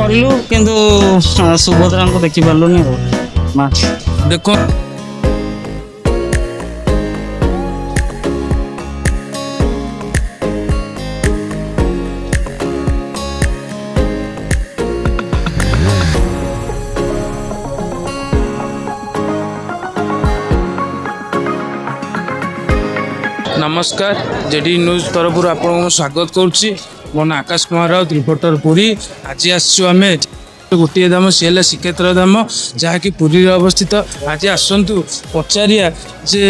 कलु किंतु सुभद्रा को देखी पार्लुनि माँ देखो नमस्कार जेडी न्यूज तरफ आपको स्वागत करुच्ची मो ना आकाश कुमार राउत रिपोर्टर पुरी आज आम गोटे धाम सी है श्रीक्षेत्र धाम जहाँकि पुरी अवस्थित आज आसतु पचारिया जे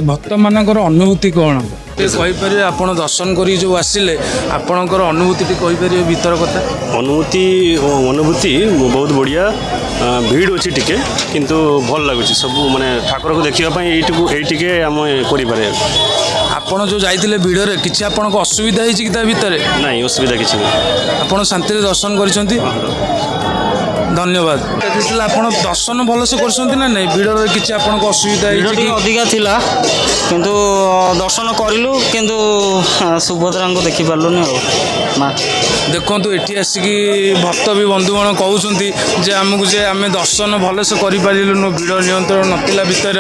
भक्त मानकर अनुभूति कौन कहीपर आप दर्शन कर जो आसिले आपणकर अनुभूति कहीपर भीतर कथा अनुभूति बहुत बढ़िया भीड़ अच्छी टिके किंतु भल लगुच सब माने ठाकुर को देखा आम कर आपण जो जाइए भिड़ में किसी आपन को असुविधा है भितर नहीं असुविधा किसी नहीं आपण शांति दर्शन कर धन्यवाद आप दर्शन भलसे कर नहीं भिड़ में किसी आपन को असुविधा अधिका थिला किंतु दर्शन करूँ किंतु सुभद्रा को देखी पार्लुनि माँ देखु ये आसिकी भक्त भी बंधुगण कहते जे आमको जे आम दर्शन भलसे करूँ भिड़ नियंत्रण नाला भितर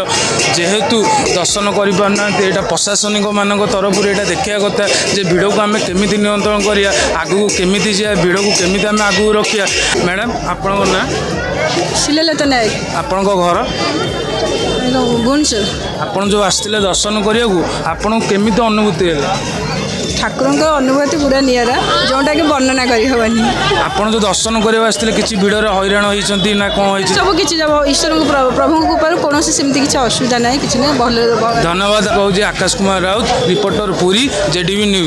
जेहेतु दर्शन करना यहाँ प्रशासनिक मान तरफ यहाँ देखा कथा जे भिड़ को आम केमी नियंत्रण करिया आगू केमी जा भिड़ को केमी आम आगू रखिया मैडम आपण ना शिललता नायक आपण घर भुवनेश्वर आपण जो आसते दर्शन करने आपन केमी अनुभूति है ठाकुर अनुभूति पूरा निरा जोटा कि वर्णना करहबनी आपण जो दर्शन करने आसते किसी भिड़ में हैरान होती ना कौन सब किसी ईश्वर प्रभु ऊपर कौन सेमती किसी असुविधा ना कि भल धन्यवाद कहूँ Akash Kumar Raut reporter Puri JDV news.